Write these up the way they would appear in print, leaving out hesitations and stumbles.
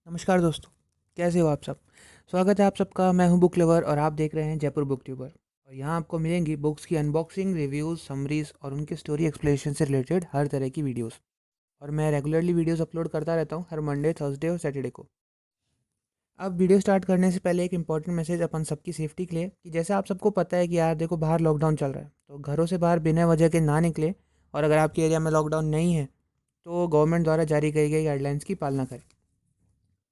नमस्कार दोस्तों, कैसे हो आप सब? स्वागत है आप सबका। मैं हूं बुक लवर और आप देख रहे हैं जयपुर बुक ट्यूबर। और यहां आपको मिलेंगी बुक्स की अनबॉक्सिंग, रिव्यूज़, समरीज़ और उनके स्टोरी एक्सप्लेनेशन से रिलेटेड हर तरह की वीडियोस। और मैं रेगुलरली वीडियोस अपलोड करता रहता हूं हर मंडे, थर्सडे और सैटरडे को। अब वीडियो स्टार्ट करने से पहले एक इंपॉर्टेंट मैसेज अपन सबकी सेफ्टी के लिए कि जैसे आप सबको पता है कि यार देखो बाहर लॉकडाउन चल रहा है, तो घरों से बाहर बिना वजह के ना निकले। और अगर आपके एरिया में लॉकडाउन नहीं है तो गवर्नमेंट द्वारा जारी की गई गाइडलाइंस की पालना करें।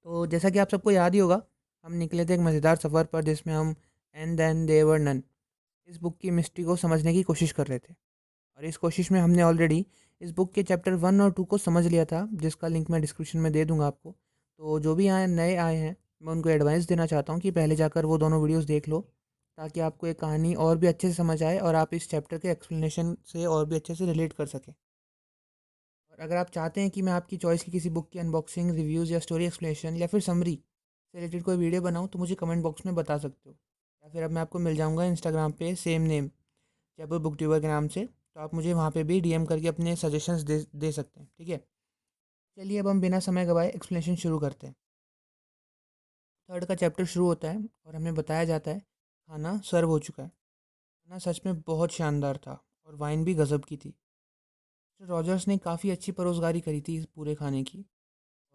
तो जैसा कि आप सबको याद ही होगा, हम निकले थे एक मज़ेदार सफ़र पर जिसमें हम एंड देन देवर नन इस बुक की मिस्ट्री को समझने की कोशिश कर रहे थे। और इस कोशिश में हमने ऑलरेडी इस बुक के चैप्टर 1 और 2 को समझ लिया था, जिसका लिंक मैं डिस्क्रिप्शन में दे दूंगा आपको। तो जो भी नए आए हैं, मैं उनको एडवाइस देना चाहता हूँ कि पहले जाकर वो दोनों वीडियोस देख लो, ताकि आपको ये कहानी और भी अच्छे से समझ आए और आप इस चैप्टर के एक्सप्लेनेशन से और भी अच्छे से रिलेट कर सकें। और अगर आप चाहते हैं कि मैं आपकी चॉइस की किसी बुक की अनबॉक्सिंग, रिव्यूज़ या स्टोरी एक्सप्लेनेशन या फिर समरी से रिलेटेड कोई वीडियो बनाऊँ, तो मुझे कमेंट बॉक्स में बता सकते हो। या फिर अब मैं आपको मिल जाऊँगा इंस्टाग्राम पे same name, Jaipur book tuber के नाम से। तो आप मुझे वहाँ पे भी डीएम करके अपने सजेशंस दे सकते हैं, ठीक है? चलिए अब हम बिना समय गवाए एक्सप्लेनेशन शुरू करते हैं। थर्ड का चैप्टर शुरू होता है और हमें बताया जाता है खाना सर्व हो चुका है। खाना सच में बहुत शानदार था और वाइन भी गज़ब की थी। मिस्टर रॉजर्स ने काफ़ी अच्छी परोसगारी करी थी इस पूरे खाने की।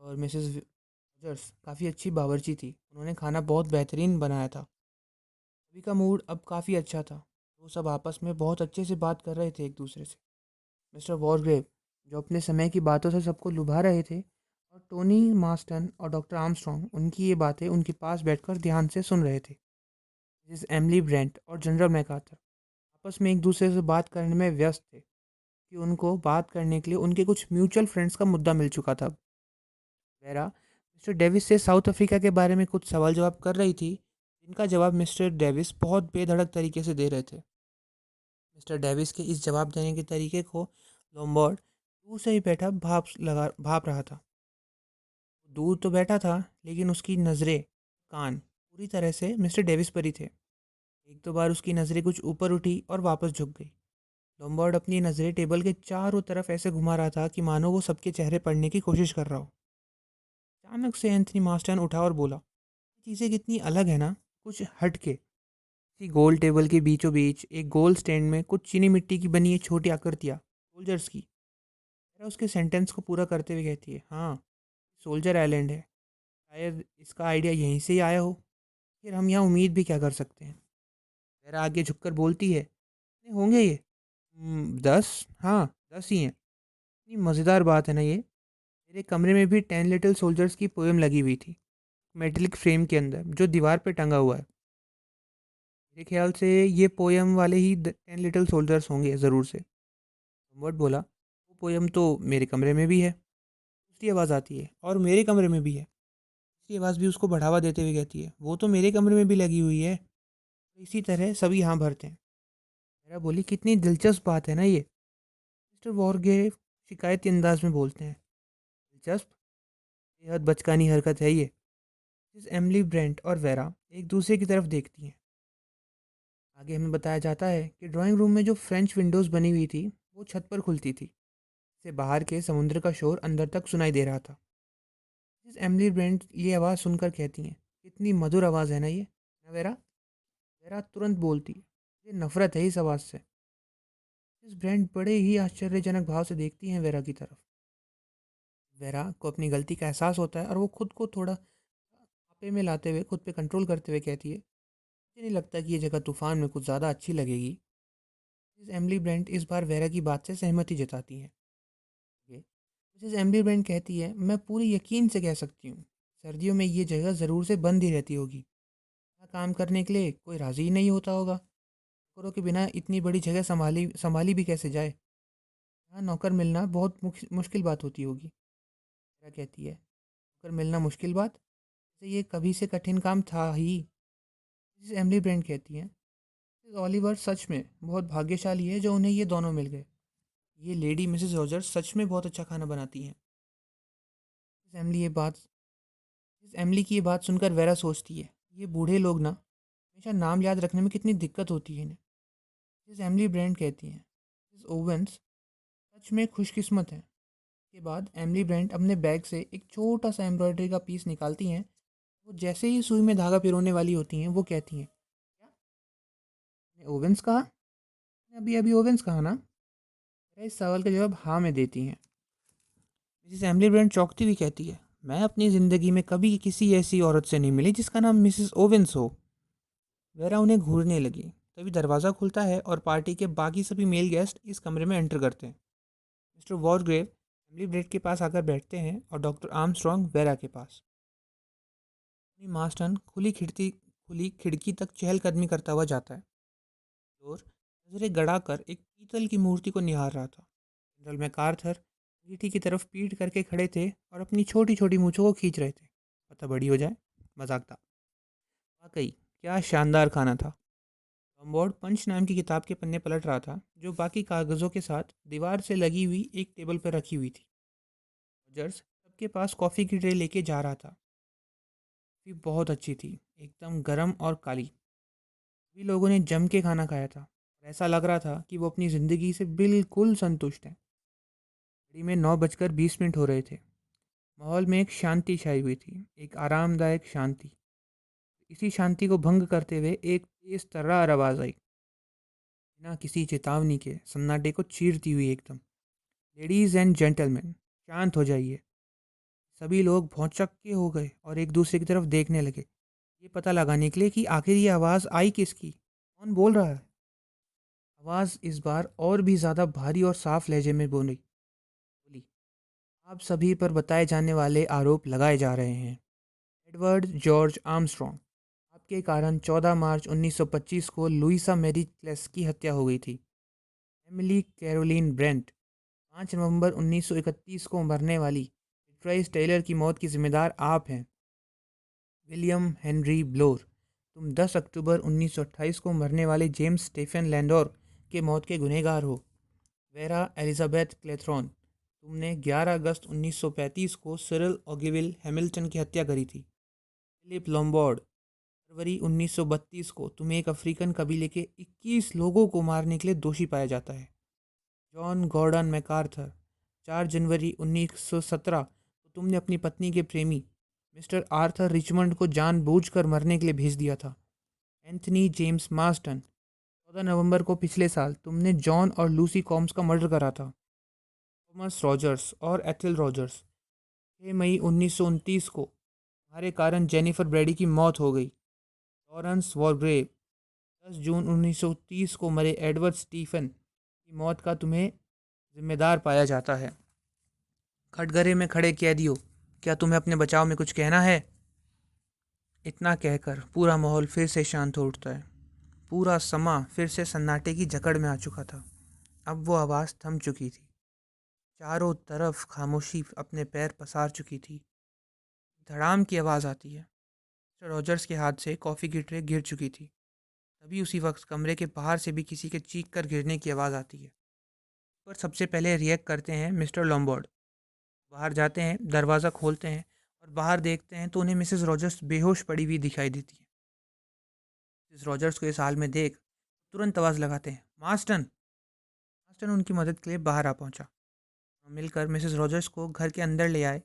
और मिसेस रॉजर्स काफ़ी अच्छी बावर्ची थी, उन्होंने खाना बहुत बेहतरीन बनाया था। सभी का मूड अब काफ़ी अच्छा था। वो सब आपस में बहुत अच्छे से बात कर रहे थे एक दूसरे से। मिस्टर वॉरग्रेव, जो अपने समय की बातों से सबको लुभा रहे थे, और टोनी मास्टन और डॉक्टर आर्मस्ट्रॉन्ग उनकी ये बातें उनके पास बैठकर ध्यान से सुन रहे थे। मिसेस एमली ब्रेंट और जनरल मैकार्थर आपस में एक दूसरे से बात करने में व्यस्त थे कि उनको बात करने के लिए उनके कुछ म्यूचुअल फ्रेंड्स का मुद्दा मिल चुका था। वेरा मिस्टर डेविस से साउथ अफ्रीका के बारे में कुछ सवाल जवाब कर रही थी, जिनका जवाब मिस्टर डेविस बहुत बेधड़क तरीके से दे रहे थे। मिस्टर डेविस के इस जवाब देने के तरीके को लोम्बार्ड दूर से ही बैठा भाप रहा था। दूर तो बैठा था, लेकिन उसकी नज़रें, कान पूरी तरह से मिस्टर डेविस पर ही थे। एक दो बार उसकी नज़रें कुछ ऊपर उठी और वापस झुक गई। लोम्बार्ड अपनी नज़रें टेबल के चारों तरफ ऐसे घुमा रहा था कि मानो वो सबके चेहरे पढ़ने की कोशिश कर रहा हो। अचानक से एंथनी मास्टन उठा और बोला, चीज़ें कितनी अलग है ना, कुछ हट के। इसी गोल टेबल के बीचों बीच एक गोल स्टैंड में कुछ चीनी मिट्टी की बनी एक छोटी आकृतियाँ, सोल्जर्स की। मेरा उसके सेंटेंस को पूरा करते हुए कहती है, हाँ, सोल्जर आइलैंड है। शायद इसका आइडिया यहीं से ही आया हो। फिर हम यहाँ उम्मीद भी क्या कर सकते हैं? मेरा आगे झुककर बोलती है, "कितने होंगे ये? 10। हाँ, 10 ही हैं। इतनी मज़ेदार बात है ना ये। मेरे कमरे में भी 10 लिटिल सोल्जर्स की पोएम लगी हुई थी, मेटेलिक फ्रेम के अंदर जो दीवार पे टंगा हुआ है। मेरे ख्याल से ये पोयम वाले ही 10 लिटिल सोल्जर्स होंगे ज़रूर से।" वर्ड बोला, वो पोयम तो मेरे कमरे में भी है। दूसरी आवाज़ आती है, और मेरे कमरे में भी है। तीसरी आवाज़ भी उसको बढ़ावा देते हुए कहती है, वो तो मेरे कमरे में भी लगी हुई है। तो इसी तरह सभी यहाँ भरते हैं। मेरा बोली, कितनी दिलचस्प बात है ना ये। मिस्टर वॉरगे शिकायती अंदाज में बोलते हैं, दिलचस्प? बेहद बचकानी हरकत है ये। मिस एमली ब्रेंट और वेरा एक दूसरे की तरफ देखती हैं। आगे हमें बताया जाता है कि ड्राइंग रूम में जो फ्रेंच विंडोज़ बनी हुई थी, वो छत पर खुलती थी। से बाहर के समुद्र का शोर अंदर तक सुनाई दे रहा था। मिस एमली ब्रेंट ये आवाज़ सुनकर कहती हैं, कितनी मधुर आवाज़ है ना ये, ना वेरा? वेरा तुरंत बोलती है, ये नफ़रत है इस आवाज़ से। मिस ब्रेंट बड़े ही आश्चर्यजनक भाव से देखती हैं वेरा की तरफ। वेरा को अपनी गलती का एहसास होता है और वो खुद को थोड़ा आपे में लाते हुए, खुद पे कंट्रोल करते हुए कहती है, मुझे नहीं लगता कि ये जगह तूफ़ान में कुछ ज़्यादा अच्छी लगेगी। मिस एमली ब्रेंट इस बार वेरा की बात से सहमति जताती हैं। ये मिसेस एमली ब्रेंट कहती है, मैं पूरी यकीन से कह सकती हूँ, सर्दियों में ये जगह ज़रूर से बंद ही रहती होगी। यहाँ काम करने के लिए कोई राज़ी ही नहीं होता होगा। नौकरों के बिना इतनी बड़ी जगह संभाली संभाली भी कैसे जाए। यहाँ नौकर मिलना बहुत मुश्किल बात होती होगी। वेरा कहती है, नौकर मिलना मुश्किल बात? जैसे ये कभी से कठिन काम था ही। मिसेस एमली ब्रेंट कहती हैं, मिसेस ओलिवर सच में बहुत भाग्यशाली है जो उन्हें ये दोनों मिल गए। ये लेडी मिसेस रॉजर्स सच में बहुत अच्छा खाना बनाती हैं। मिसेस एमली ये बात मिसेस एमली की ये बात सुनकर वेरा सोचती है, ये बूढ़े लोग ना, हमेशा नाम याद रखने में कितनी दिक्कत होती है इन्हें। मिसेस एमली ब्रेंट कहती हैं, मिसेस ओवेंस सच में खुशकिस्मत हैं। के बाद एमिली ब्रेंट अपने बैग से एक छोटा सा एम्ब्रॉयडरी का पीस निकालती हैं। वो जैसे ही सुई में धागा पिरोने वाली होती हैं, वो कहती हैं, क्या आपने ओवेंस कहा? आपने अभी अभी ओवेंस कहा ना? मेरा इस सवाल का जवाब हाँ में देती हैं। मिसिस एमिली ब्रेंट चौंकती हुई कहती है, मैं अपनी ज़िंदगी में कभी किसी ऐसी औरत से नहीं मिली जिसका नाम मिसिस ओवेंस हो। वेरा उन्हें घूरने लगी। तभी दरवाज़ा खुलता है और पार्टी के बाकी सभी मेल गेस्ट इस कमरे में एंटर करते हैं। मिस्टर वॉरग्रेव एमिली ब्रेंट के पास आकर बैठते हैं और डॉक्टर आर्मस्ट्रॉन्ग वेरा के पास। अपनी मास्टन खुली खिड़की तक चहलकदमी करता हुआ जाता है और नजरें गड़ाकर एक पीतल की मूर्ति को निहार रहा था। जनरल मैकार्थर रीठी की तरफ पीठ करके खड़े थे और अपनी छोटी छोटी मूँछों को खींच रहे थे। पता बड़ी हो जाए। मजाक था। वाकई क्या शानदार खाना था। लॉम्बार्ड पंच नाम की किताब के पन्ने पलट रहा था, जो बाकी कागज़ों के साथ दीवार से लगी हुई एक टेबल पर रखी हुई थी। रॉजर्स सबके पास कॉफ़ी की ट्रे लेके जा रहा था। कॉफ़ी बहुत अच्छी थी, एकदम गर्म और काली। सभी लोगों ने जम के खाना खाया था और ऐसा लग रहा था कि वो अपनी ज़िंदगी से बिल्कुल संतुष्ट हैं। घड़ी में 9:20 हो रहे थे। माहौल में एक शांति छाई हुई थी, एक आरामदायक शांति। इसी शांति को भंग करते हुए एक तेज तर्रार आवाज़ आई, बिना किसी चेतावनी के, सन्नाटे को चीरती हुई एकदम। लेडीज़ एंड जेंटलमैन, शांत हो जाइए। सभी लोग भौंचक्के हो गए और एक दूसरे की तरफ देखने लगे, ये पता लगाने के लिए कि आखिर ये आवाज़ आई किसकी, कौन बोल रहा है। आवाज़ इस बार और भी ज़्यादा भारी और साफ लहजे में बोली, आप सभी पर बताए जाने वाले आरोप लगाए जा रहे हैं। एडवर्ड जॉर्ज आर्मस्ट्रॉन्ग, आपके कारण 14 मार्च 1925 को लुइसा मैरी क्लेस की हत्या हो गई थी। एमिली कैरोलिन ब्रेंट, 5 नवंबर 1931 को मरने वाली ट्राइस टेलर की मौत की जिम्मेदार आप हैं। विलियम हेनरी ब्लोर, तुम 10 अक्टूबर 1928 को मरने वाले जेम्स स्टेफन लैंडोर के मौत के गुनहगार हो। वेरा एलिजाबेथ क्लेथरॉन, तुमने 11 अगस्त 1935 को सिरिल ओगिविल हैमिल्टन की हत्या करी थी। फिलिप लॉम्बार्ड, फरवरी 1932 को तुम्हें एक अफ्रीकन कबीले के 21 लोगों को मारने के लिए दोषी पाया जाता है। जॉन गॉर्डन मैकार्थर, 4 जनवरी 1917 को तुमने अपनी पत्नी के प्रेमी मिस्टर आर्थर रिचमंड को जानबूझकर मरने के लिए भेज दिया था। एंथनी जेम्स मार्स्टन, 14 नवंबर को पिछले साल तुमने जॉन और लूसी कॉम्स का मर्डर करा था। थॉमस रॉजर्स और एथिल रॉजर्स, 6 मई 1929 को तुम्हारे कारण जेनिफर ब्रैडी की मौत हो गई। लॉरेंस वॉरग्रेव, 10 जून 1930 को मरे एडवर्ड स्टीफन की मौत का तुम्हें जिम्मेदार पाया जाता है। कटघरे में खड़े कैदियों, क्या तुम्हें अपने बचाव में कुछ कहना है? इतना कहकर पूरा माहौल फिर से शांत हो उठता है। पूरा समा फिर से सन्नाटे की जकड़ में आ चुका था। अब वो आवाज़ थम चुकी थी। चारों तरफ खामोशी अपने पैर पसार चुकी थी। धड़ाम की आवाज़ आती है। मिस्टर रॉजर्स के हाथ से कॉफ़ी की ट्रे गिर चुकी थी। तभी उसी वक्त कमरे के बाहर से भी किसी के चीख कर गिरने की आवाज़ आती है। पर सबसे पहले रिएक्ट करते हैं मिस्टर लॉम्बार्ड। बाहर जाते हैं, दरवाज़ा खोलते हैं और बाहर देखते हैं तो उन्हें मिसेस रॉजर्स बेहोश पड़ी हुई दिखाई देती है। मिसेस रॉजर्स को इस हाल में देख तुरंत आवाज़ लगाते हैं, मास्टन। मास्टन उनकी मदद के लिए बाहर आ पहुंचा। मिलकर मिसेस रॉजर्स को घर के अंदर ले आए।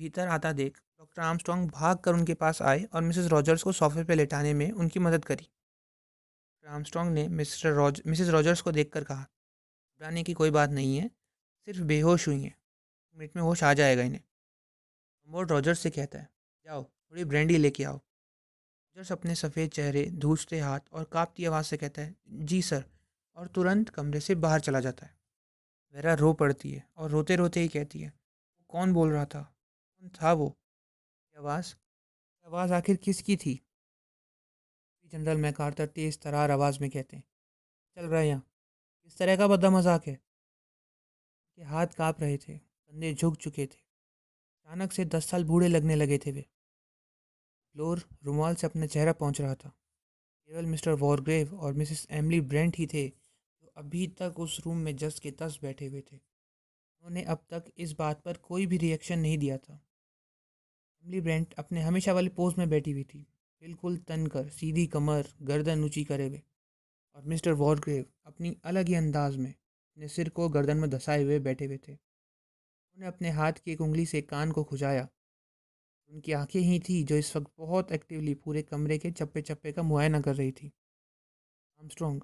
भीतर आता देख डॉक्टर आर्मस्ट्रॉन्ग भाग कर उनके पास आए और मिसेस रॉजर्स को सोफे पर लेटाने में उनकी मदद करी। डॉक्टर आर्मस्ट्रॉन्ग ने मिसेस रॉजर्स को देखकर कहा, घबराने की कोई बात नहीं है, सिर्फ बेहोश हुई हैं, मिनट में होश आ जाएगा इन्हें। लॉम्बार्ड रॉजर्स से कहता है, जाओ थोड़ी ब्रांडी लेके आओ। रॉजर्स अपने सफ़ेद चेहरे, धूसते हाथ और कांपती आवाज़ से कहता है, जी सर, और तुरंत कमरे से बाहर चला जाता है। वेरा रो पड़ती है और रोते रोते ही कहती है, वो कौन बोल रहा था? कौन था वो? ये आवाज़ आखिर किसकी थी? जनरल मैकार्थर तेज तरार आवाज़ में कहते हैं, चल रहा है यहाँ, किस तरह का बद्दा मजाक है? के हाथ काँप रहे थे, कंधे झुक चुके थे। अचानक से 10 साल बूढ़े लगने लगे थे वे। फ्लोर रुमाल से अपना चेहरा पोंछ रहा था। केवल मिस्टर वॉरग्रेव और मिसेस एमिली ब्रेंट ही थे जो अभी तक उस रूम में जस के तस बैठे हुए थे। उन्होंने अब तक इस बात पर कोई भी रिएक्शन नहीं दिया था। एमिली ब्रेंट अपने हमेशा वाले पोज में बैठी हुई थी, बिल्कुल तन कर, सीधी कमर, गर्दन ऊंची करे हुए। और मिस्टर वॉरग्रेव अपनी अलग ही अंदाज में अपने सिर को गर्दन में धंसाए हुए बैठे हुए थे। उन्होंने अपने हाथ की एक उंगली से कान को खुजाया। उनकी आंखें ही थी जो इस वक्त बहुत एक्टिवली पूरे कमरे के चप्पे चप्पे का मुआयना कर रही थी। आर्मस्ट्रॉन्ग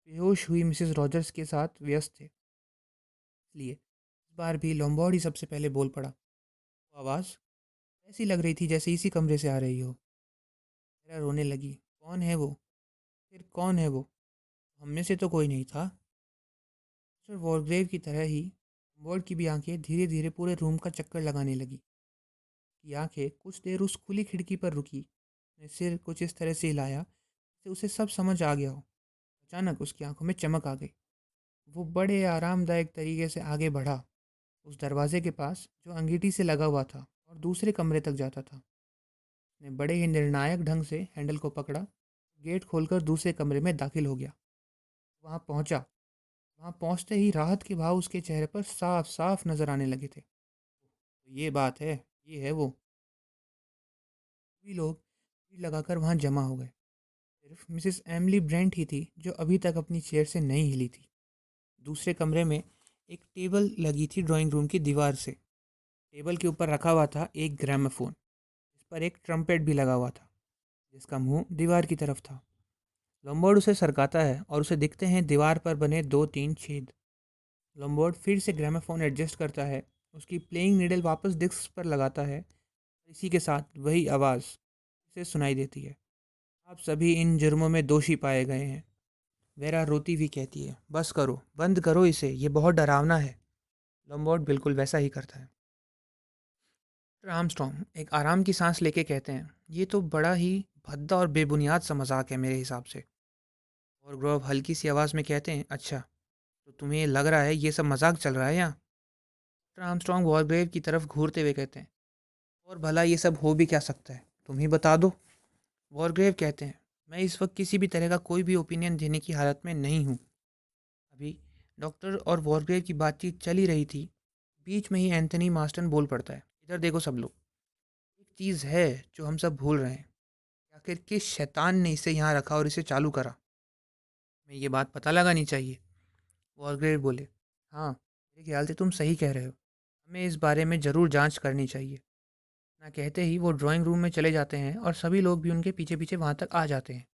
बेहोश हुई मिसेस रॉजर्स के साथ व्यस्त थे, इसलिए इस बार भी लॉम्बार्ड ही सबसे पहले बोल पड़ा। वो आवाज़ ऐसी लग रही थी जैसे इसी कमरे से आ रही हो। मेरा रोने लगी। कौन है वो? फिर कौन है वो? हम में से तो कोई नहीं था। मिस्टर वॉरग्रेव की तरह ही लॉम्बार्ड की भी आंखें धीरे धीरे पूरे रूम का चक्कर लगाने लगी। की आंखें कुछ देर उस खुली खिड़की पर रुकी। उसने सिर कुछ इस तरह से हिलाया जैसे उसे सब समझ आ गया हो। अचानक उसकी आंखों में चमक आ गई। वो बड़े आरामदायक तरीके से आगे बढ़ा, उस दरवाजे के पास जो अंगीठी से लगा हुआ था और दूसरे कमरे तक जाता था। उसने बड़े ही निर्णायक ढंग से हैंडल को पकड़ा, गेट खोलकर दूसरे कमरे में दाखिल हो गया। वहाँ पहुँचा। वहाँ पहुँचते ही राहत के भाव उसके चेहरे पर साफ साफ नजर आने लगे थे। तो ये बात है, ये है वो। सभी लोग भीड़ लगाकर वहाँ जमा हो गए। सिर्फ मिसेस एमली ब्रेंट ही थी जो अभी तक अपनी चेयर से नहीं हिली थी। दूसरे कमरे में एक टेबल लगी थी ड्राइंग रूम की दीवार से। टेबल के ऊपर रखा हुआ था एक ग्रामोफोन, जिस पर एक ट्रम्पेट भी लगा हुआ था, जिसका मुंह दीवार की तरफ था। लॉम्बार्ड उसे सरकाता है और उसे दिखते हैं दीवार पर बने दो तीन छेद। लॉम्बार्ड फिर से ग्रामोफोन एडजस्ट करता है, उसकी प्लेइंग नीडल वापस डिस्क पर लगाता है। इसी के साथ वही आवाज़ इसे सुनाई देती है। आप सभी इन जुर्मों में दोषी पाए गए हैं। वेरा रोती हुई कहती है, बस करो, बंद करो इसे, ये बहुत डरावना है। लॉम्बार्ड बिल्कुल वैसा ही करता है। आर्मस्ट्रॉन्ग एक आराम की सांस लेके कहते हैं, ये तो बड़ा ही भद्दा और बेबुनियाद सा मजाक है मेरे हिसाब से। और ग्रोव हल्की सी आवाज़ में कहते हैं, अच्छा, तो तुम्हें लग रहा है ये सब मजाक चल रहा है यहाँ? आर्मस्ट्रॉन्ग वॉरग्रेव की तरफ घूरते हुए कहते हैं, और भला ये सब हो भी क्या सकता है, तुम ही बता दो। वॉरग्रेव कहते हैं, मैं इस वक्त किसी भी तरह का कोई भी ओपिनियन देने की हालत में नहीं हूँ। अभी डॉक्टर और वॉरग्रेव की बातचीत चल ही रही थी। बीच में ही एंथनी मास्टन बोल पड़ता है, इधर देखो सब लोग, एक चीज़ है जो हम सब भूल रहे हैं। आखिर किस शैतान ने इसे यहाँ रखा और इसे चालू करा? मैं ये बात पता लगानी चाहिए। वॉलग्रेव बोले, हाँ, मेरे ख्याल से तुम सही कह रहे हो। हमें इस बारे में ज़रूर जांच करनी चाहिए। ना कहते ही वो ड्राइंग रूम में चले जाते हैं और सभी लोग भी उनके पीछे पीछे वहाँ तक आ जाते हैं।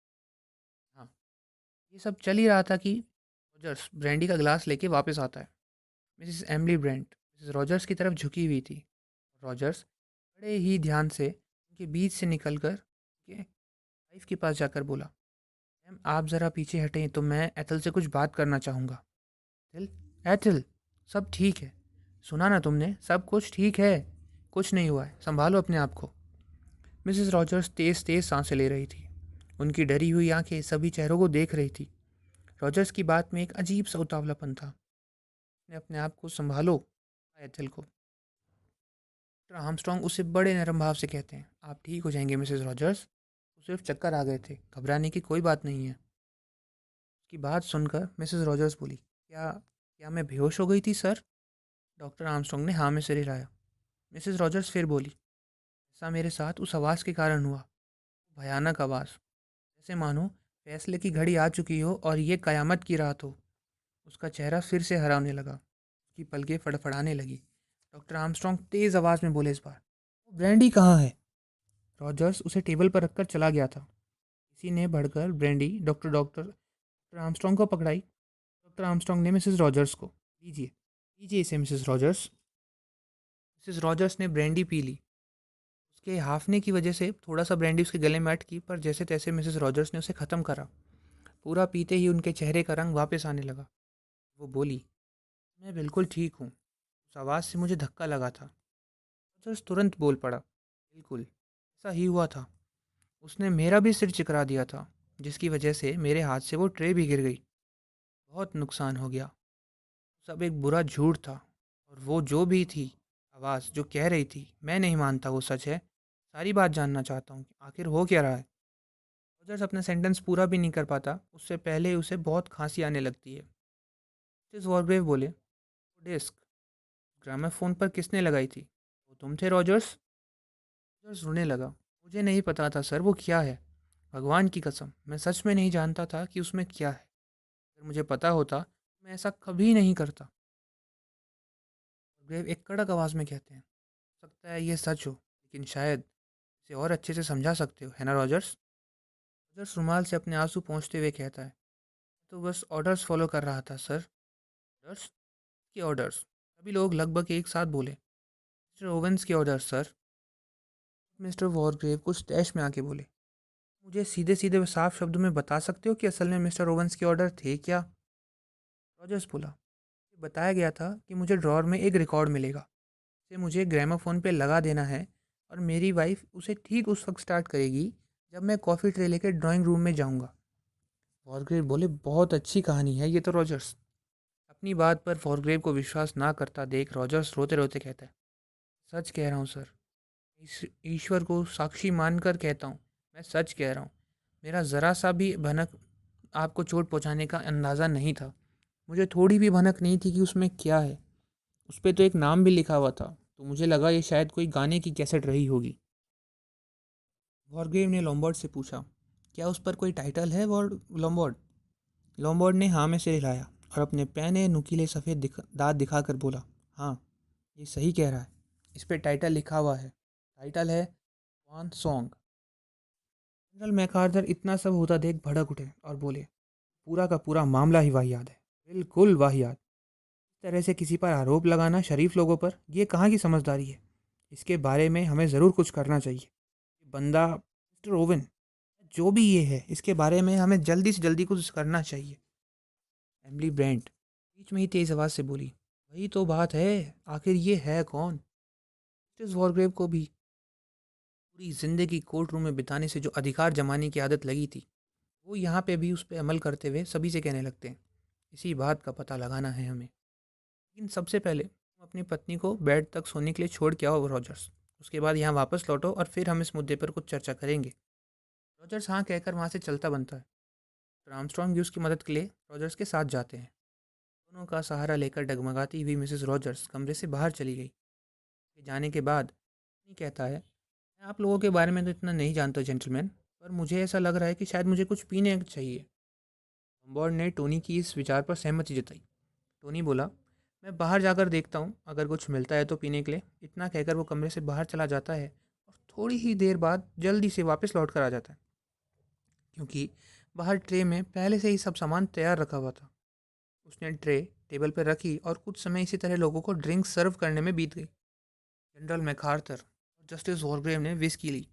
हाँ, ये सब चल ही रहा था कि रॉजर्स ब्रांडी का गिलास लेके वापस आता है। Mrs Emily Brent Mrs Rogers की तरफ झुकी हुई थी। रॉजर्स बड़े ही ध्यान से उनके बीच से निकलकर के वाइफ के पास जाकर बोला, मैम आप ज़रा पीछे हटें तो मैं एथल से कुछ बात करना चाहूँगा। एथल, एथल, सब ठीक है? सुना ना तुमने, सब कुछ ठीक है, कुछ नहीं हुआ है, संभालो अपने आप को। मिसेस रॉजर्स तेज़ तेज़ सांसें ले रही थी। उनकी डरी हुई आंखें सभी चेहरों को देख रही थी। रॉजर्स की बात में एक अजीब सा उतावलापन था। उसने अपने आप को संभालो, कहा एथल को। डॉक्टर आर्मस्ट्रॉन्ग उसे बड़े नरम भाव से कहते हैं, आप ठीक हो जाएंगे मिसेस रॉजर्स, वो सिर्फ चक्कर आ गए थे, घबराने की कोई बात नहीं है। उसकी बात सुनकर मिसेस रॉजर्स बोली, क्या क्या मैं बेहोश हो गई थी सर? डॉक्टर आर्मस्ट्रॉन्ग ने हाँ में सिर हिलाया। मिसेस रॉजर्स फिर बोली, ऐसा मेरे साथ उस आवाज़ के कारण हुआ। भयानक आवाज़, जैसे मानो फैसले की घड़ी आ चुकी हो और ये कयामत की रात हो। उसका चेहरा फिर से हरा होने लगा, उसकी पलकें फड़फड़ाने लगी। डॉक्टर आर्मस्ट्रॉन्ग तेज़ आवाज़ में बोले, इस बार, वो ब्रैंडी कहाँ है? रॉजर्स उसे टेबल पर रखकर चला गया था। किसी ने बढ़कर ब्रैंडी डॉक्टर डॉक्टर आर्मस्ट्रॉन्ग को पकड़ाई। डॉक्टर आर्मस्ट्रॉन्ग ने मिसेस रॉजर्स को, लीजिए, लीजिए इसे मिसेस रॉजर्स। मिसेस रॉजर्स ने ब्रैंडी पी ली। उसके हाफने की वजह से थोड़ा सा ब्रैंडी उसके गले में अटकी, पर जैसे तैसे मिसेस रॉजर्स ने उसे ख़त्म करा। पूरा पीते ही उनके चेहरे का रंग वापस आने लगा। वो बोली, मैं बिल्कुल ठीक हूँ, उस आवाज़ से मुझे धक्का लगा था। रॉजर्स तुरंत बोल पड़ा, बिल्कुल ऐसा ही हुआ था, उसने मेरा भी सिर चिकरा दिया था, जिसकी वजह से मेरे हाथ से वो ट्रे भी गिर गई। बहुत नुकसान हो गया। सब एक बुरा झूठ था। और वो जो भी थी आवाज़ जो कह रही थी, मैं नहीं मानता वो सच है। सारी बात जानना चाहता हूँ कि आखिर हो क्या रहा है। रॉजर्स अपना सेंटेंस पूरा भी नहीं कर पाता, उससे पहले ही उसे बहुत खांसी आने लगती है। मिसेस वॉरग्रेव बोले, वो डिस्क ग्रामोफोन पर किसने लगाई थी? वो तुम थे रॉजर्स? रॉजर्स रोने लगा, मुझे नहीं पता था सर वो क्या है। भगवान की कसम, मैं सच में नहीं जानता था कि उसमें क्या है। अगर मुझे पता होता तो मैं ऐसा कभी नहीं करता। ग्रेव एक कड़क आवाज़ में कहते हैं, "हो सकता है ये सच हो, लेकिन शायद इसे और अच्छे से समझा सकते हो, है ना रॉजर्स?" रॉजर्स रुमाल से अपने आंसू पोंछते हुए कहता है, "मैं तो बस ऑर्डर्स फॉलो कर रहा था सर।" "ऑर्डर्स? के ऑर्डर्स?" सभी लोग लगभग एक साथ बोले, "मिस्टर ओवेंस के ऑर्डर्स सर।" मिस्टर वॉरग्रेव कुछ तैश में आके बोले, "मुझे सीधे सीधे व साफ शब्दों में बता सकते हो कि असल में मिस्टर ओवेंस के ऑर्डर थे क्या?" रॉजर्स बोला, "बताया गया था कि मुझे ड्रॉर में एक रिकॉर्ड मिलेगा, उसे मुझे ग्रामोफोन पे लगा देना है और मेरी वाइफ उसे ठीक उस वक्त स्टार्ट करेगी जब मैं कॉफ़ी ट्रे लेकर ड्राइंग रूम में जाऊंगा।" वॉरग्रेव बोले, "बहुत अच्छी कहानी है ये तो रॉजर्स।" अपनी बात पर वॉरग्रेव को विश्वास ना करता देख रॉजर्स रोते रोते कहता है, "सच कह रहा हूँ सर, ईश्वर को साक्षी मानकर कहता हूँ, मैं सच कह रहा हूँ। मेरा ज़रा सा भी भनक आपको चोट पहुँचाने का अंदाज़ा नहीं था। मुझे थोड़ी भी भनक नहीं थी कि उसमें क्या है। उस पे तो एक नाम भी लिखा हुआ था, तो मुझे लगा ये शायद कोई गाने की कैसेट रही होगी।" वॉरग्रेव ने लॉम्बार्ड से पूछा, "क्या उस पर कोई टाइटल है वॉर्ड लॉम्बार्ड?" लॉम्बार्ड ने हाँ में सिर हिलाया और अपने पैने नुकीले सफ़ेद दांत दिखाकर बोला, "हाँ, ये सही कह रहा है। इस पे टाइटल लिखा हुआ है। टाइटल है स्वान सॉन्ग।" जनरल मैकार्थर इतना सब होता देख भड़क उठे और बोले, "पूरा का पूरा मामला ही वाहियात है, बिल्कुल वाहियात। इस तरह से किसी पर आरोप लगाना शरीफ लोगों पर, ये कहाँ की समझदारी है। इसके बारे में हमें ज़रूर कुछ करना चाहिए। ये बंदा मिस्टर ओवन, जो भी ये है, इसके बारे में हमें जल्दी से जल्दी कुछ करना चाहिए।" एमली ब्रेंट बीच में ही तेज़ आवाज़ से बोली, "वही तो बात है, आखिर ये है कौन?" जस्टिस वॉरग्रेव को भी पूरी ज़िंदगी कोर्ट रूम में बिताने से जो अधिकार जमाने की आदत लगी थी, वो यहाँ पे भी उस पे अमल करते हुए सभी से कहने लगते हैं, "इसी बात का पता लगाना है हमें। लेकिन सबसे पहले तुम अपनी पत्नी को बेड तक सोने के लिए छोड़ के आओ रॉजर्स। उसके बाद यहाँ वापस लौटो और फिर हम इस मुद्दे पर कुछ चर्चा करेंगे।" रॉजर्स हाँ कहकर वहाँ से चलता बनता है। फिर आर्मस्ट्रॉन्ग भी उसकी मदद के लिए रॉजर्स के साथ जाते हैं। दोनों का सहारा लेकर डगमगाती हुई मिसेस रॉजर्स कमरे से बाहर चली गई। उसके जाने के बाद नहीं कहता है, "मैं आप लोगों के बारे में तो इतना नहीं जानता जेंटलमैन, पर मुझे ऐसा लग रहा है कि शायद मुझे कुछ पीने चाहिए।" लॉम्बार्ड ने टोनी की इस विचार पर सहमति जताई। टोनी बोला, "मैं बाहर जाकर देखता हूँ, अगर कुछ मिलता है तो पीने के लिए।" इतना कहकर वो कमरे से बाहर चला जाता है और थोड़ी ही देर बाद जल्दी से वापस लौट कर आ जाता है, क्योंकि बाहर ट्रे में पहले से ही सब सामान तैयार रखा हुआ था। उसने ट्रे टेबल पर रखी और कुछ समय इसी तरह लोगों को ड्रिंक सर्व करने में बीत गई। जनरल मैकार्थर और जस्टिस वॉरग्रेव ने विस्की ली।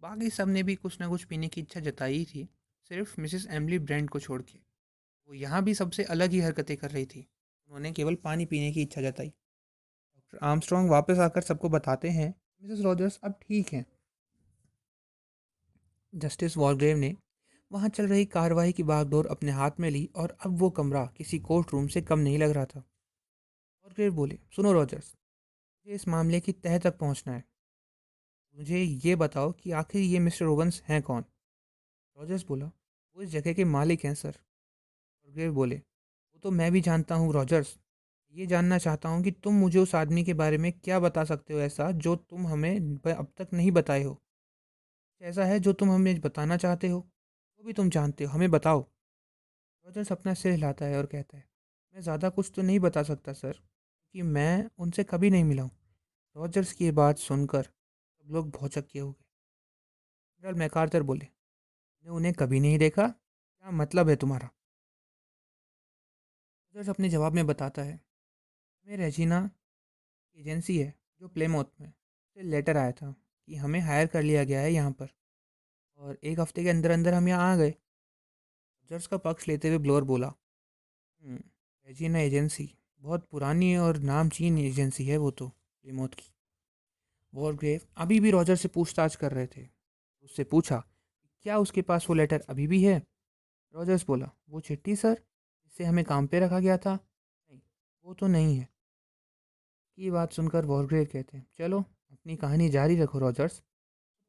बाकी सब ने भी कुछ ना कुछ पीने की इच्छा जताई थी, सिर्फ मिसेस एमली ब्रेंट को छोड़ के। वो यहाँ भी सबसे अलग ही हरकतें कर रही थी। उन्होंने केवल पानी पीने की इच्छा जताई। डॉक्टर आर्मस्ट्रॉन्ग वापस आकर सबको बताते हैं, मिसेस रॉजर्स अब ठीक हैं। जस्टिस वॉरग्रेव ने वहाँ चल रही कार्रवाई की बागडोर अपने हाथ में ली और अब वो कमरा किसी कोर्ट रूम से कम नहीं लग रहा था। वॉरग्रेव बोले, "सुनो रॉजर्स, मुझे इस मामले की तह तक पहुँचना है। मुझे ये बताओ कि आखिर ये मिस्टर ओवंस हैं कौन?" रॉजर्स बोला, "वो इस जगह के मालिक हैं सर।" वॉरग्रेव बोले, "वो तो मैं भी जानता हूँ रॉजर्स। ये जानना चाहता हूँ कि तुम मुझे उस आदमी के बारे में क्या बता सकते हो ऐसा जो तुम हमें अब तक नहीं बताए हो। ऐसा है जो तुम हमें बताना चाहते हो, वो भी तुम जानते हो, हमें बताओ।" रॉजर्स अपना सिर हिलाता है और कहता है, "मैं ज़्यादा कुछ तो नहीं बता सकता सर, क्योंकि मैं उनसे कभी नहीं मिला हूँ।" रॉजर्स की ये बात सुनकर सब लोग भौचक्के हो गए। जनरल मैकार्थर बोले, "ने उन्हें कभी नहीं देखा? क्या मतलब है तुम्हारा?" रॉजर्स अपने जवाब में बताता है, "हमें रेजिना एजेंसी है जो प्लेमोथ में, से लेटर आया था कि हमें हायर कर लिया गया है यहाँ पर, और एक हफ्ते के अंदर अंदर हम यहाँ आ गए।" रॉजर्स का पक्ष लेते हुए ब्लोअर बोला, "हम्म, रेजिना एजेंसी बहुत पुरानी और नामचीन एजेंसी है वो तो, प्लेमोथ की।" वॉरग्रेव अभी भी रॉजर से पूछताछ कर रहे थे। उससे पूछा, "क्या उसके पास वो लेटर अभी भी है?" रॉजर्स बोला, "वो चिट्ठी सर, जिससे हमें काम पे रखा गया था? नहीं, वो तो नहीं है।" की बात सुनकर वॉरग्रेव कहते हैं, "चलो अपनी कहानी जारी रखो रॉजर्स।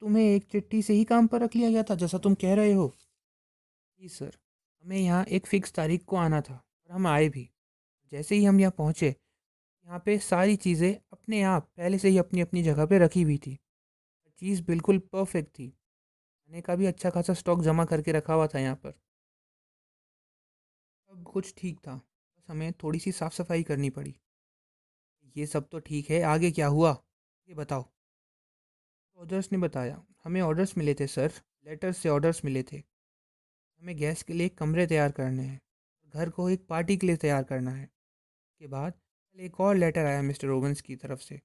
तुम्हें एक चिट्ठी से ही काम पर रख लिया गया था जैसा तुम कह रहे हो?" जी सर, हमें यहाँ एक फ़िक्स तारीख को आना था और हम आए भी। जैसे ही हम यहाँ पहुँचे, यहाँ पे सारी चीज़ें अपने आप पहले से ही अपनी अपनी जगह पे रखी हुई थी। चीज़ बिल्कुल परफेक्ट थी। खाने का भी अच्छा खासा स्टॉक जमा करके रखा हुआ था यहाँ पर। सब कुछ ठीक था, बस हमें थोड़ी सी साफ़ सफाई करनी पड़ी। ये सब तो ठीक है, आगे क्या हुआ ये बताओ। ऑर्डर्स ने बताया, हमें ऑर्डर्स मिले थे सर, लेटर से ऑर्डर्स मिले थे। हमें गैस के लिए एक कमरे तैयार करने हैं, घर को एक पार्टी के लिए तैयार करना है। के बाद कल एक और लेटर आया मिस्टर ओवेंस की तरफ से।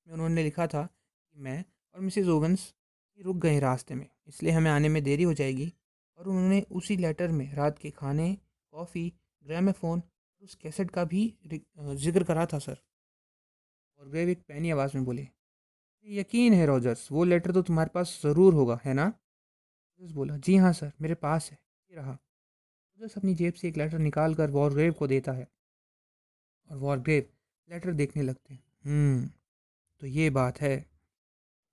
उन्होंने लिखा था कि मैं और मिसेस ओवेंस रुक गए रास्ते में, इसलिए हमें आने में देरी हो जाएगी। और उन्होंने उसी लेटर में रात के खाने, कॉफ़ी, ग्रामोफोन, उस कैसेट का भी जिक्र करा था सर। और ग्रेव एक पैनी आवाज़ में बोले, यकीन है रॉजर्स, वो लेटर तो तुम्हारे पास ज़रूर होगा, है ना? रॉजर्स बोला, जी हाँ सर, मेरे पास है, ये रहा। रॉजर्स अपनी जेब से एक लेटर निकाल कर वॉरग्रेव को देता है और वॉरग्रेव लेटर देखने लगते हैं। तो ये बात है,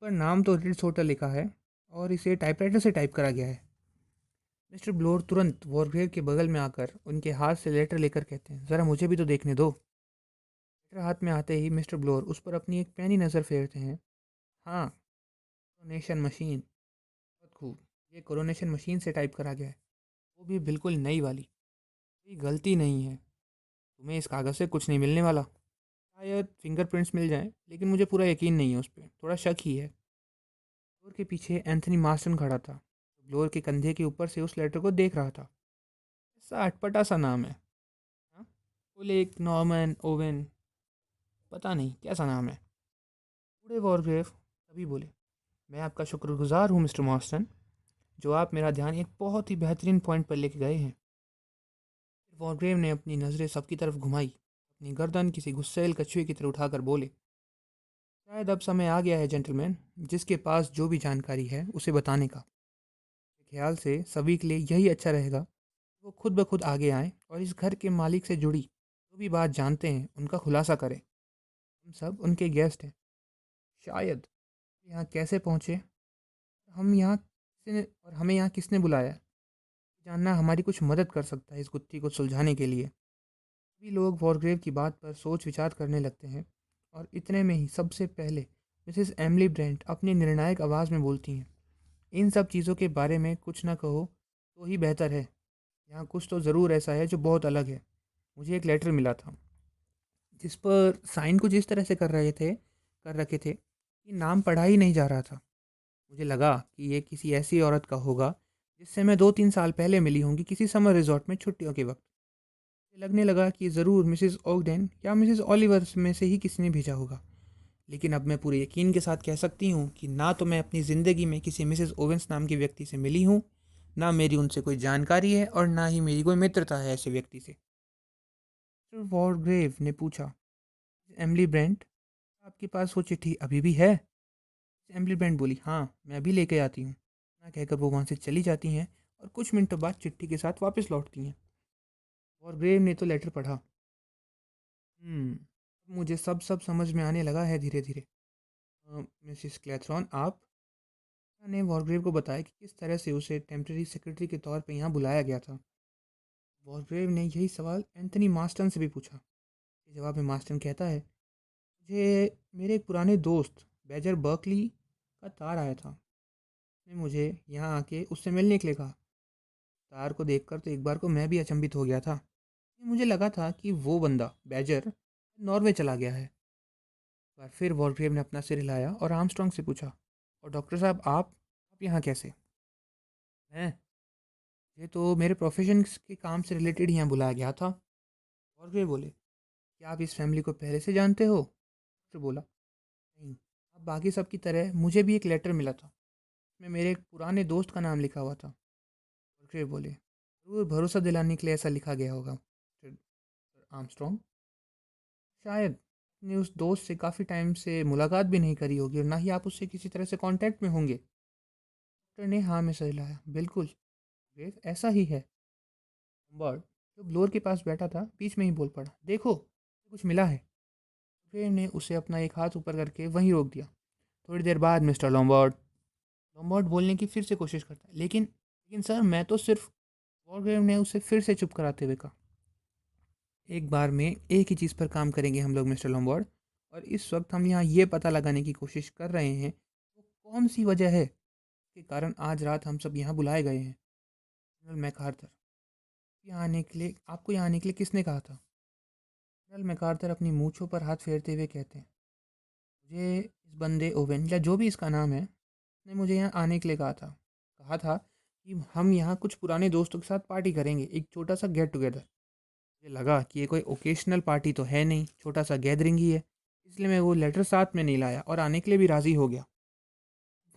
पर नाम तो रिट्स होटल लिखा है और इसे टाइपराइटर से टाइप करा गया है। मिस्टर ब्लोर तुरंत वॉरग्रेव के बगल में आकर उनके हाथ से लेटर लेकर कहते हैं, ज़रा मुझे भी तो देखने दो। लेटर हाथ में आते ही मिस्टर ब्लोर उस पर अपनी एक पैनी नज़र फेरते हैं। हाँ, कोरोनेशन मशीन, बहुत खूब, ये कोरोनेशन मशीन से टाइप करा गया है, वो भी बिल्कुल नई वाली, कोई गलती नहीं है। तुम्हें इस कागज़ से कुछ नहीं मिलने वाला, शायद फिंगरप्रिंट्स मिल जाएं, लेकिन मुझे पूरा यकीन नहीं है उस पर, थोड़ा शक ही है। ब्लोर के पीछे एंथनी मार्स्टन खड़ा था, ब्लोर के कंधे के ऊपर से उस लेटर को देख रहा था। ऐसा अटपटा सा नाम है, हाँ? ओलेग नॉर्मन ओवेन, पता नहीं कैसा नाम है। बूढ़े वॉरग्रेव तभी बोले, मैं आपका शुक्रगुजार हूँ मिस्टर मॉर्स्टन, जो आप मेरा ध्यान एक बहुत ही बेहतरीन पॉइंट पर लेके गए हैं। वॉरग्रेव ने अपनी नज़रें सबकी तरफ घुमाई, अपनी गर्दन किसी गुस्सैल कछुए की तरह उठाकर बोले, शायद अब समय आ गया है जेंटलमैन, जिसके पास जो भी जानकारी है उसे बताने का। मेरे ख्याल से सभी के लिए यही अच्छा रहेगा, वो खुद ब खुद आगे आएँ और इस घर के मालिक से जुड़ी जो भी बात जानते हैं उनका खुलासा करें। हम सब उनके गेस्ट हैं। शायद यहाँ कैसे पहुँचे, हम यहाँ किसने और हमें यहाँ किसने बुलाया, जानना हमारी कुछ मदद कर सकता है इस गुत्थी को सुलझाने के लिए। सभी लोग वॉरग्रेव की बात पर सोच विचार करने लगते हैं और इतने में ही सबसे पहले मिसेस एमली ब्रेंट अपनी निर्णायक आवाज़ में बोलती हैं, इन सब चीज़ों के बारे में कुछ ना कहो तो ही बेहतर है। यहाँ कुछ तो ज़रूर ऐसा है जो बहुत अलग है। मुझे एक लेटर मिला था जिस पर साइन कुछ इस तरह से कर रखे थे कि नाम पढ़ा ही नहीं जा रहा था। मुझे लगा कि ये किसी ऐसी औरत का होगा जिससे मैं 2-3 साल पहले मिली होंगी किसी समर रिजॉर्ट में छुट्टियों के वक्त। मुझे लगने लगा कि ज़रूर मिसेस ओगडेन या मिसेस ओलिवर में से ही किसी ने भेजा होगा। लेकिन अब मैं पूरे यकीन के साथ कह सकती हूँ कि ना तो मैं अपनी ज़िंदगी में किसी मिसेस ओवेंस नाम के व्यक्ति से मिली हूँ, ना मेरी उनसे कोई जानकारी है और ना ही मेरी कोई मित्रता है ऐसे व्यक्ति से। मिस्टर वॉरग्रेव ने पूछा, एमली ब्रेंट, आपके पास वो चिट्ठी अभी भी है? एमली ब्रेंट बोली, हाँ, मैं अभी लेके आती हूँ। ना कहकर वो वहाँ से चली जाती हैं और कुछ मिनटों बाद चिट्ठी के साथ वापस लौटती हैं। वॉरग्रेव ने तो लेटर पढ़ा। मुझे सब सब समझ में आने लगा है धीरे धीरे। मिसिस क्लेथरॉन, आप ने वॉरग्रेव को बताया कि किस तरह से उसे टेम्पररी सेक्रेटरी के तौर पे यहाँ बुलाया गया था। वॉरग्रेव ने यही सवाल एंथनी मास्टन से भी पूछा। के जवाब में मास्टन कहता है, मुझे मेरे एक पुराने दोस्त बेजर बर्कली का तार आया था। उसने मुझे यहाँ आके उससे मिलने के लिए कहा। तार को देखकर तो एक बार को मैं भी अचंभित हो गया था। मुझे लगा था कि वो बंदा बैजर नॉर्वे चला गया है। पर फिर वॉलग्रेव ने अपना सिर हिलाया और आर्मस्ट्रॉन्ग से पूछा, और डॉक्टर साहब, आप यहाँ कैसे हैं? ये तो मेरे प्रोफेशन के काम से रिलेटेड यहाँ बुलाया गया था। वॉलग्रेव बोले, क्या आप इस फैमिली को पहले से जानते हो? डॉक्टर बोला, नहीं, अब बाकी सब की तरह मुझे भी एक लेटर मिला था, उसमें मेरे एक पुराने दोस्त का नाम लिखा हुआ था। वॉलग्रेव बोले, जरूर भरोसा दिलाने के लिए ऐसा लिखा गया होगा मिस्टर आर्मस्ट्रॉन्ग। शायद अपने उस दोस्त से काफ़ी टाइम से मुलाकात भी नहीं करी होगी और ना ही आप उससे किसी तरह से कांटेक्ट में होंगे। डॉक्टर ने हाँ में सर हिलाया, बिल्कुल ग्रेव, ऐसा ही है। बर्ड, जो ब्लोर के पास बैठा था, बीच में ही बोल पड़ा, देखो कुछ मिला है। ग्रेव ने उसे अपना एक हाथ ऊपर करके वहीं रोक दिया। थोड़ी देर बाद मिस्टर लॉम्बार्ड लॉम्बार्ड बोलने की फिर से कोशिश करता है, लेकिन सर मैं तो सिर्फ, वॉलग्रेव ने उसे फिर से चुप कराते हुए कहा, एक बार में एक ही चीज़ पर काम करेंगे हम लोग मिस्टर लॉम्बार्ड, और इस वक्त हम यहाँ ये पता लगाने की कोशिश कर रहे हैं वो कौन सी वजह है के कारण आज रात हम सब यहाँ बुलाए गए हैं। जनरल मैकआर्थर, यहाँ आने के लिए आपको यहाँ आने के लिए किसने कहा था? जनरल मैकार्थर अपनी मूंछों पर हाथ फेरते हुए कहते हैं, मुझे इस बंदे ओवेन या जो भी इसका नाम है ने मुझे यहाँ आने के लिए कहा था कि हम यहाँ कुछ पुराने दोस्तों के साथ पार्टी करेंगे, एक छोटा सा गेट टुगेदर। मुझे लगा कि ये कोई ओकेशनल पार्टी तो है नहीं, छोटा सा गैदरिंग ही है, इसलिए मैं वो लेटर साथ में नहीं लाया और आने के लिए भी राज़ी हो गया।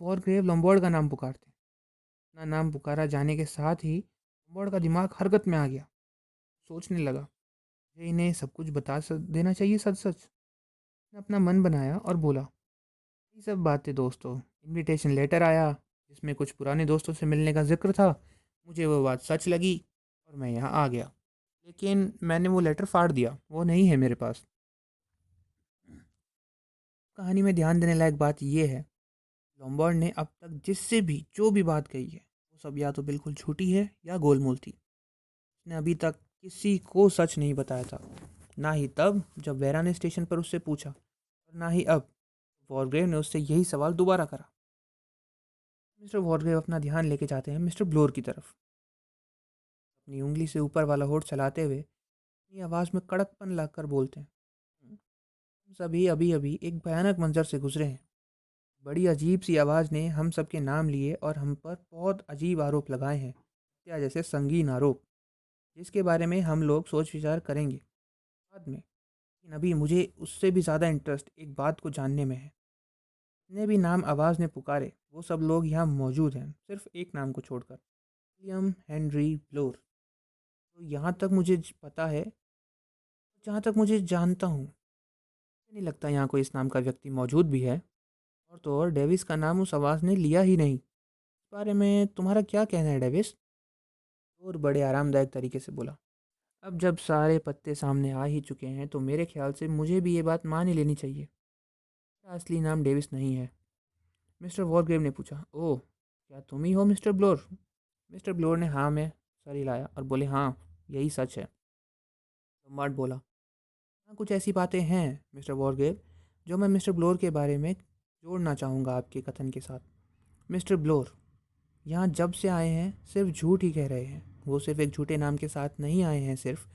वॉरग्रेव लॉम्बार्ड का नाम पुकारते, अपना नाम पुकारा जाने के साथ ही लॉम्बार्ड का दिमाग हरकत में आ गया। सोचने लगा, मुझे इन्हें सब कुछ देना चाहिए सच सच। उसने अपना मन बनाया और बोला, ये सब बातें दोस्तों, इनविटेशन लेटर आया जिसमें कुछ पुराने दोस्तों से मिलने का जिक्र था, मुझे वो बात सच लगी और मैं यहाँ आ गया। लेकिन मैंने वो लेटर फाड़ दिया, वो नहीं है मेरे पास। कहानी में ध्यान देने लायक बात यह है, लॉम्बार्ड ने अब तक जिससे भी जो भी बात कही है वो सब या तो बिल्कुल झूठी है या गोलमोल थी। उसने अभी तक किसी को सच नहीं बताया था, ना ही तब जब वेरा ने स्टेशन पर उससे पूछा और ना ही अब वॉरग्रेव ने उससे यही सवाल दोबारा करा। मिस्टर वॉरग्रेव अपना ध्यान लेके जाते हैं मिस्टर ब्लोर की तरफ। अपनी उंगली से ऊपर वाला होठ चलाते हुए अपनी आवाज़ में कड़कपन लाकर बोलते हैं, हम सभी अभी अभी एक भयानक मंजर से गुजरे हैं। बड़ी अजीब सी आवाज़ ने हम सब के नाम लिए और हम पर बहुत अजीब आरोप लगाए हैं, हत्या जैसे संगीन आरोप, जिसके बारे में हम लोग सोच विचार करेंगे बाद में। लेकिन अभी मुझे उससे भी ज़्यादा इंटरेस्ट एक बात को जानने में है। जितने भी नाम आवाज़ ने पुकारे वो सब लोग यहाँ मौजूद हैं, सिर्फ एक नाम को छोड़कर, विलियम हेनरी ब्लोर। तो यहाँ तक मुझे पता है, जहाँ तक मुझे जानता हूँ, मुझे नहीं लगता यहाँ कोई इस नाम का व्यक्ति मौजूद भी है। और तो और डेविस का नाम उस आवाज़ ने लिया ही नहीं। इस बारे में तुम्हारा क्या कहना है डेविस? और बड़े आरामदायक तरीके से बोला, अब जब सारे पत्ते सामने आ ही चुके हैं तो मेरे ख्याल से मुझे भी ये बात मान ही लेनी चाहिए, मेरा असली नाम डेविस नहीं है। मिस्टर वॉरग्रेव ने पूछा, ओह, क्या तुम ही हो मिस्टर ब्लोर? मिस्टर ब्लोर ने हाँ में सर हिलाया और बोले, हाँ, यही सच है। सम्राट बोला, हाँ, कुछ ऐसी बातें हैं मिस्टर वॉरग्रेव जो मैं मिस्टर ब्लोर के बारे में जोड़ना चाहूँगा आपके कथन के साथ। मिस्टर ब्लोर यहाँ जब से आए हैं सिर्फ झूठ ही कह रहे हैं, वो सिर्फ एक झूठे नाम के साथ नहीं आए हैं। सिर्फ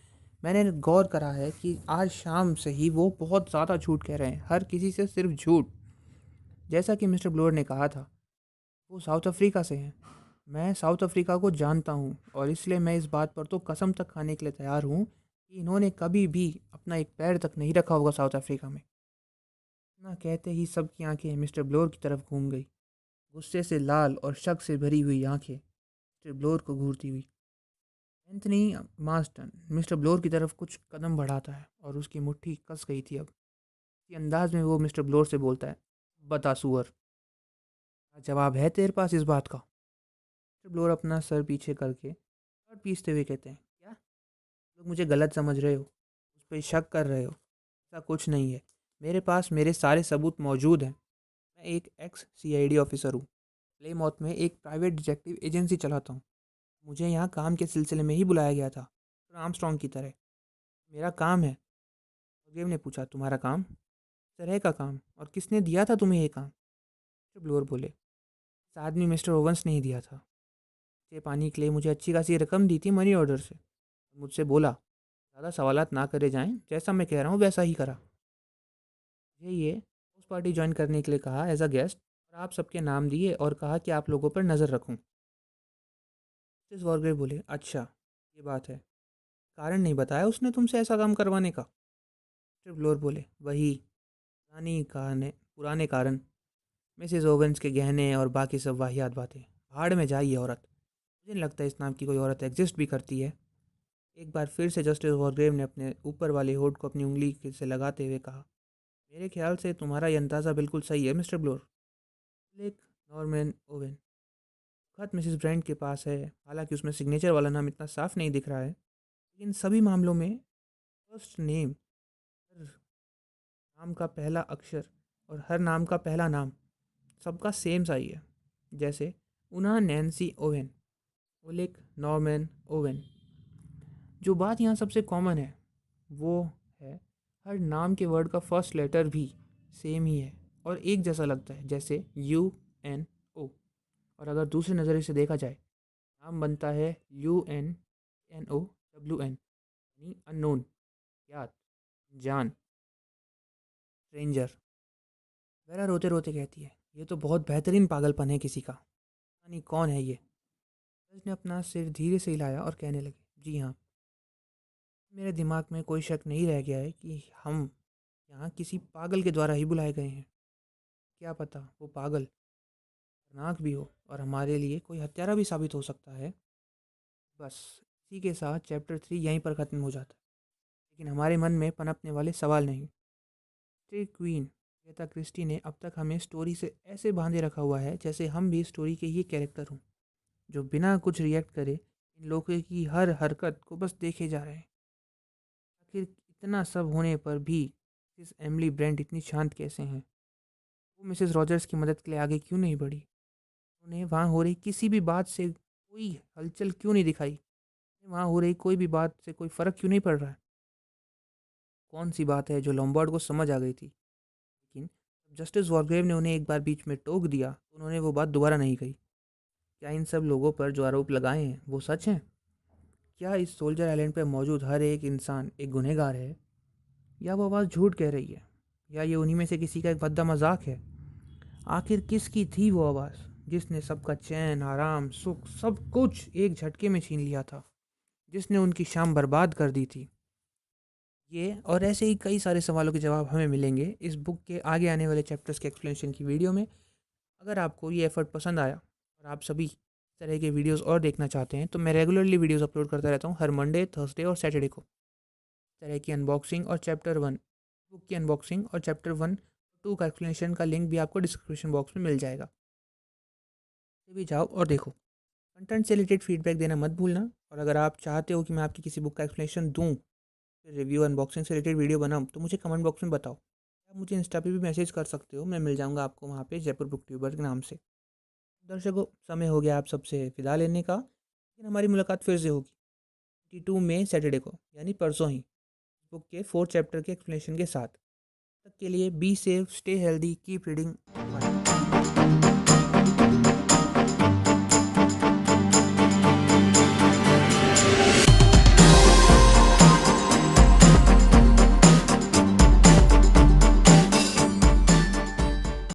मैंने गौर करा है कि आज शाम से ही वो बहुत ज़्यादा झूठ कह रहे हैं, हर किसी से सिर्फ झूठ। जैसा कि मिस्टर ब्लोर ने कहा था, वो साउथ अफ्रीका से हैं। मैं साउथ अफ्रीका को जानता हूँ और इसलिए मैं इस बात पर तो कसम तक खाने के लिए तैयार हूँ कि इन्होंने कभी भी अपना एक पैर तक नहीं रखा होगा साउथ अफ्रीका में। ना कहते ही सबकी आंखें मिस्टर ब्लोर की तरफ घूम गई, गुस्से से लाल और शक से भरी हुई आंखें मिस्टर ब्लोर को घूरती हुई। एंथनी मार्स्टन मिस्टर ब्लोर की तरफ कुछ कदम बढ़ाता है और उसकी मुट्ठी कस गई थी। अब इसी अंदाज में वो मिस्टर ब्लोर से बोलता है, बता सुअर, क्या जवाब है तेरे पास इस बात का? मिस्टर ब्लोर अपना सर पीछे करके और पीसते हुए कहते हैं, क्या लोग मुझे गलत समझ रहे हो, उस पर शक कर रहे हो? ऐसा कुछ नहीं है, मेरे पास मेरे सारे सबूत मौजूद हैं। मैं एक एक्स सीआईडी ऑफिसर हूँ, प्लेमॉथ में एक प्राइवेट डिटेक्टिव एजेंसी चलाता हूँ। मुझे यहाँ काम के सिलसिले में ही बुलाया गया था, आर्मस्ट्रॉन्ग की तरह। मेरा काम है। गेव ने पूछा, तुम्हारा काम? किस तरह का काम और किसने दिया था तुम्हें ये काम? मिस्टर ब्लोर बोले, इस आदमी मिस्टर ओवंस ने ही दिया था। ये पानी के लिए मुझे अच्छी खासी रकम दी थी मनी ऑर्डर से। मुझसे बोला, ज़्यादा सवालात ना करे जाएं, जैसा मैं कह रहा हूँ वैसा ही करा। मुझे ये उस पार्टी ज्वाइन करने के लिए कहा एज अ गेस्ट, और आप सबके नाम दिए और कहा कि आप लोगों पर नज़र रखूँ। मिसेस वॉरग्रेव बोले, अच्छा, ये बात है, कारण नहीं बताया उसने तुमसे ऐसा काम करवाने का? मिस्टर ब्लोर बोले, वही पुराने कारण, मिसेस ओवेंस के गहने और बाकी सब वाहियात बातें। भाड़ में जाइए औरत, मुझे नहीं लगता इस नाम की कोई औरत एग्जिस्ट भी करती है। एक बार फिर से जस्टिस वॉरग्रेव ने अपने ऊपर वाले होठ को अपनी उंगली से लगाते हुए कहा, मेरे ख्याल से तुम्हारा यह अंदाज़ा बिल्कुल सही है मिस्टर ब्लोर। लेक नॉर्मन ओवेन, खत मिसेस ब्रांड के पास है, हालांकि उसमें सिग्नेचर वाला नाम इतना साफ नहीं दिख रहा है, लेकिन सभी मामलों में फर्स्ट नेम, हर नाम का पहला अक्षर और हर नाम का पहला नाम सबका सेम सा ही है। जैसे उना Nancy oven, oleic Norman oven. जो बात यहाँ सबसे कॉमन है वो है, हर नाम के वर्ड का फर्स्ट लेटर भी सेम ही है और एक जैसा लगता है, जैसे UN O। और अगर दूसरे नज़रिए से देखा जाए, नाम बनता है UNNOWN, यानी अननोन, याद। जान, स्ट्रेंजर। वेरा रोते रोते कहती है, ये तो बहुत बेहतरीन पागलपन है किसी का, पता नहीं कौन है ये। सूरज ने अपना सिर धीरे से हिलाया और कहने लगे, जी हाँ, मेरे दिमाग में कोई शक नहीं रह गया है कि हम यहाँ किसी पागल के द्वारा ही बुलाए गए हैं। क्या पता वो पागल खतरनाक भी हो और हमारे लिए कोई हत्यारा भी साबित हो सकता है। बस इसी के साथ चैप्टर 3 यहीं पर ख़त्म हो जाता है, लेकिन हमारे मन में पनपने वाले सवाल नहीं। स्टे क्वीन एगाथा क्रिस्टी ने अब तक हमें स्टोरी से ऐसे बांधे रखा हुआ है जैसे हम भी स्टोरी के ही कैरेक्टर हों, जो बिना कुछ रिएक्ट करे इन लोगों की हर हरकत को बस देखे जा रहे हैं। आखिर इतना सब होने पर भी मिसेस एमिली ब्रेंट इतनी शांत कैसे हैं? वो मिसेस रॉजर्स की मदद के लिए आगे क्यों नहीं बढ़ी? उन्हें वहाँ हो रही किसी भी बात से कोई हलचल क्यों नहीं दिखाई? वहाँ हो रही कोई भी बात से कोई फ़र्क क्यों नहीं पड़ रहा है? कौन सी बात है जो लॉम्बार्ड को समझ आ गई थी, लेकिन जब जस्टिस वॉरग्रेव ने उन्हें एक बार बीच में टोक दिया तो उन्होंने वो बात दोबारा नहीं कही। क्या इन सब लोगों पर जो आरोप लगाए हैं वो सच हैं? क्या इस सोल्जर आइलैंड पर मौजूद हर एक इंसान एक गुनहगार है, या वो आवाज़ झूठ कह रही है, या ये उन्हीं में से किसी का एक भद्दा मजाक है? आखिर किसकी थी वो आवाज़ जिसने सबका चैन, आराम, सुख सब कुछ एक झटके में छीन लिया था, जिसने उनकी शाम बर्बाद कर दी थी? ये और ऐसे ही कई सारे सवालों के जवाब हमें मिलेंगे इस बुक के आगे आने वाले चैप्टर्स के एक्सप्लेनेशन की वीडियो में। अगर आपको ये एफर्ट पसंद आया और आप सभी इस तरह के वीडियोस और देखना चाहते हैं तो मैं रेगुलरली वीडियोस अपलोड करता रहता हूँ हर मंडे, थर्सडे और सैटरडे को। इस तरह की अनबॉक्सिंग और चैप्टर 1 बुक की अनबॉक्सिंग और चैप्टर 1-2 का एक्सप्लेनेशन का लिंक भी आपको डिस्क्रिप्शन बॉक्स में मिल जाएगा। तो भी जाओ और देखो। कंटेंट से रिलेटेड फीडबैक देना मत भूलना, और अगर आप चाहते हो कि मैं आपकी किसी बुक का एक्सप्लेनेशन दूँ, फिर रिव्यू अनबॉक्सिंग से रिलेटेड वीडियो बनाऊँ, तो मुझे कमेंट बॉक्स में बताओ। आप मुझे इंस्टा पे भी मैसेज कर सकते हो, मैं मिल जाऊँगा आपको वहाँ पे जयपुर बुक ट्यूबर के नाम से। दर्शकों, समय हो गया आप सबसे विदा लेने का, लेकिन हमारी मुलाकात फिर से होगी 22 मई सैटरडे को, यानी परसों ही, बुक के 4 चैप्टर के एक्सप्लेनेशन के साथ। तब तक के लिए be safe, stay healthy, keep reading.